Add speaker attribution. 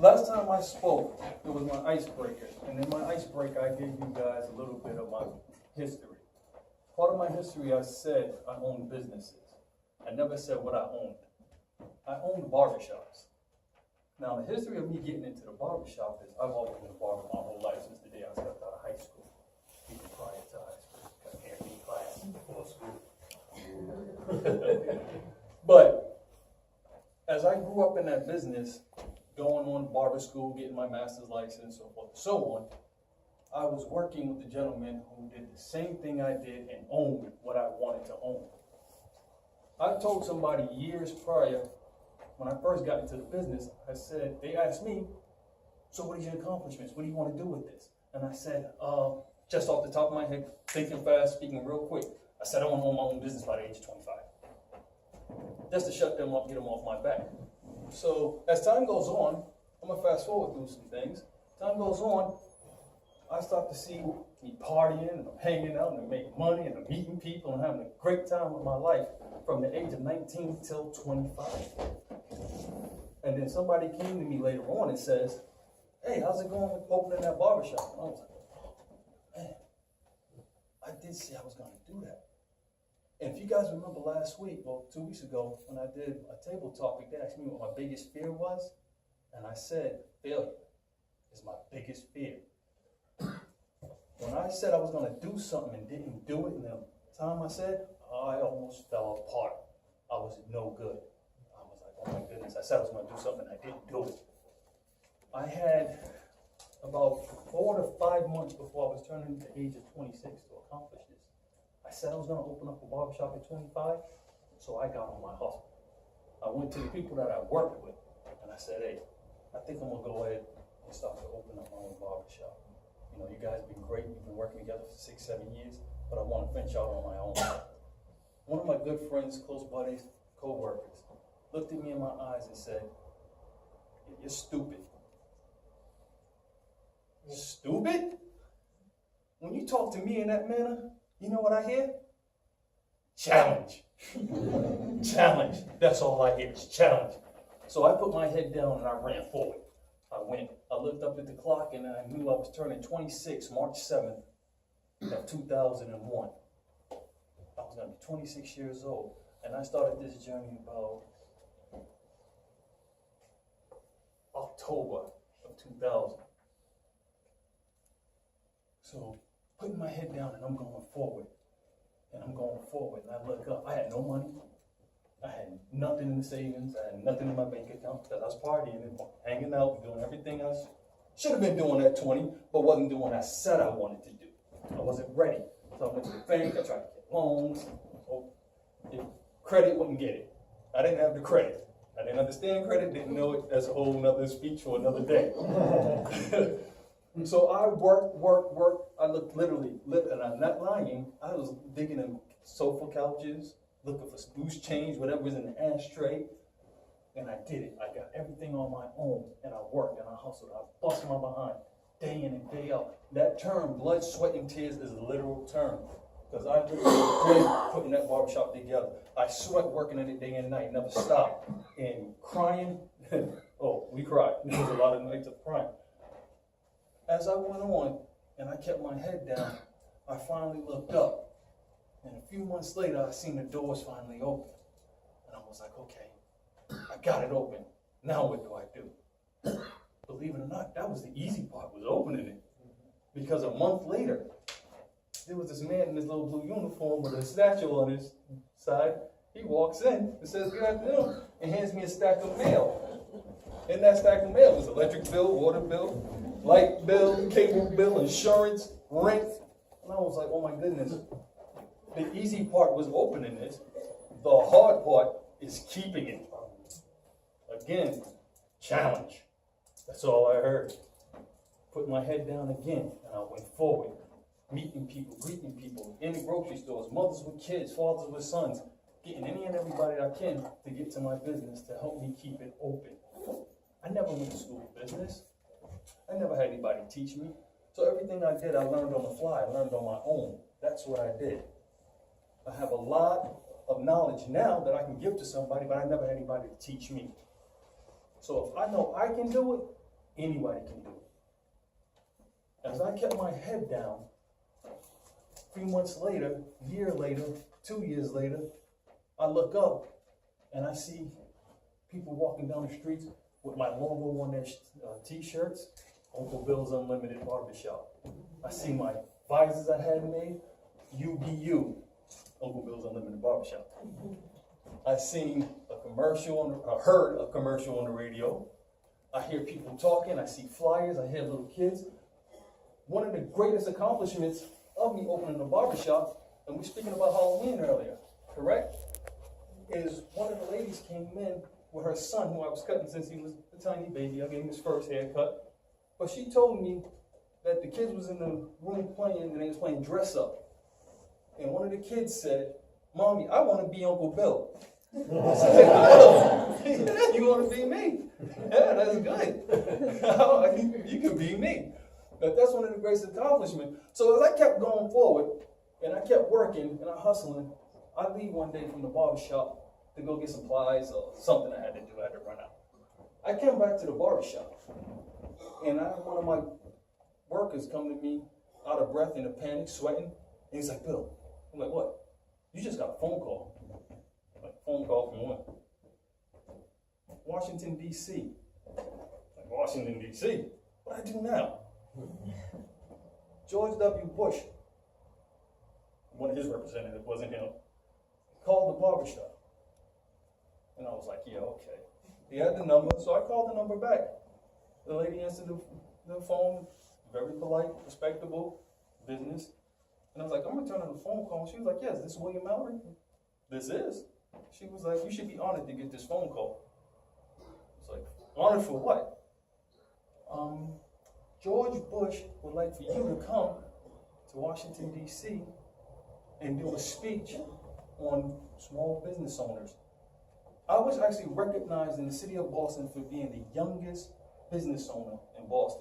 Speaker 1: Last time I spoke, it was my icebreaker. And in my icebreaker, I gave you guys a little bit of my history. Part of my history, I said I owned businesses. I never said what I owned. I owned barbershops. Now, the history of me getting into the barbershop is I've always been a barber my whole life since the day I stepped out of high school. Even prior to high school, got haircut class before school. But as I grew up in that business, going on barber school, getting my master's license, so forth and so on, I was working with a gentleman who did the same thing I did and owned what I wanted to own. I told somebody years prior, when I first got into the business, I said, they asked me, so what are your accomplishments? What do you want to do with this? And I said, just off the top of my head, thinking fast, speaking real quick, I said I want to own my own business by the age of 25. Just to shut them up, get them off my back. So as time goes on, I'm going to fast forward through some things. Time goes on, I start to see me partying and I'm hanging out and I'm making money and I'm meeting people and having a great time with my life from the age of 19 till 25. And then somebody came to me later on and says, hey, how's it going with opening that barbershop? And I was like, man, I did say I was going to do that. And if you guys remember last week, well, 2 weeks ago, when I did a table topic, they asked me what my biggest fear was. And I said, failure is my biggest fear. When I said I was going to do something and didn't do it in the time I said, I almost fell apart. I was no good. I was like, oh my goodness, I said I was going to do something and I didn't do it. I had about 4 to 5 months before I was turning the age of 26 to accomplish this. I said I was going to open up a barbershop at 25, so I got on my hustle. I went to the people that I worked with and I said, hey, I think I'm going to go ahead and start to open up my own barbershop. You know, you guys have been great. We've been working together for 6, 7 years, but I want to venture out on my own. One of my good friends, close buddies, co-workers, looked at me in my eyes and said, you're stupid. Stupid? When you talk to me in that manner, you know what I hear? Challenge. Challenge. That's all I hear is challenge. So I put my head down and I ran forward. I looked up at the clock and I knew I was turning 26, March 7th of 2001. I was going to be 26 years old. And I started this journey about October of 2000. So putting my head down and I'm going forward. And I'm going forward and I look up. I had no money. I had nothing in the savings. I had nothing in my bank account because I was partying and hanging out and doing everything I should have been doing at 20, but wasn't doing what I said I wanted to do. I wasn't ready. So I went to the bank. I tried to get loans. Credit wouldn't get it. I didn't have the credit. I didn't understand credit, didn't know it. That's a whole nother speech for another day. So I worked. I looked literally, and I'm not lying, I was digging in sofa couches, looking for loose change, whatever was in the ashtray, and I did it. I got everything on my own, and I worked, and I hustled. I busted my behind, day in and day out. That term, blood, sweat, and tears, is a literal term, because I really putting that barbershop together. I sweat working in it day and night, never stopped. And crying, oh, we cried. There was a lot of nights of crying. As I went on, and I kept my head down, I finally looked up. And a few months later, I seen the doors finally open. And I was like, okay, I got it open. Now what do I do? Believe it or not, that was the easy part, was opening it. Because a month later, there was this man in this little blue uniform with a statue on his side. He walks in and says, good afternoon, and hands me a stack of mail. In that stack of mail was electric bill, water bill, light bill, cable bill, insurance, rent. And I was like, oh my goodness. The easy part was opening it. The hard part is keeping it. Again, challenge. That's all I heard. Put my head down again, and I went forward. Meeting people, greeting people, in the grocery stores, mothers with kids, fathers with sons, getting any and everybody I can to get to my business to help me keep it open. I never went to school for business. I never had anybody teach me. So everything I did, I learned on the fly. I learned on my own. That's what I did. I have a lot of knowledge now that I can give to somebody, but I never had anybody to teach me. So if I know I can do it, anybody can do it. As I kept my head down, a few months later, year later, 2 years later, I look up and I see people walking down the streets with my logo on their t-shirts, Uncle Bill's Unlimited Barbershop. I see my visors I had made, UBU, Uncle Bill's Unlimited Barbershop. I seen a commercial, I heard a commercial on the radio. I hear people talking, I see flyers, I hear little kids. One of the greatest accomplishments of me opening a barbershop, and we're speaking about Halloween earlier, correct? Is one of the ladies came in with her son, who I was cutting since he was a tiny baby. I gave him his first haircut. But she told me that the kids was in the room playing, and they was playing dress up. And one of the kids said, "Mommy, I want to be Uncle Bill." I said, "Oh, you want to be me? Yeah, that's good. You can be me." But that's one of the greatest accomplishments. So as I kept going forward, and I kept working, and I hustling, I leave one day from the barbershop to go get supplies or something I had to do. I had to run out. I came back to the barbershop, and I had one of my workers come to me out of breath, in a panic, sweating, and he's like, "Bill." I'm like, "What?" "You just got a phone call." I'm like, "Phone call from what?" "Washington, D.C. Like, "Washington, D.C.? What do I do now?" George W. Bush, one of his representatives, wasn't him, called the barbershop. And I was like, "Yeah, okay." He had the number, so I called the number back. The lady answered the phone, very polite, respectable business. And I was like, "I'm returning the phone call." She was like, "Yes, this is William Mallory?" "This is." She was like, "You should be honored to get this phone call." I was like, "Honored for what?" "George Bush would like for you to come to Washington, D.C. and do a speech on small business owners." I was actually recognized in the city of Boston for being the youngest business owner in Boston.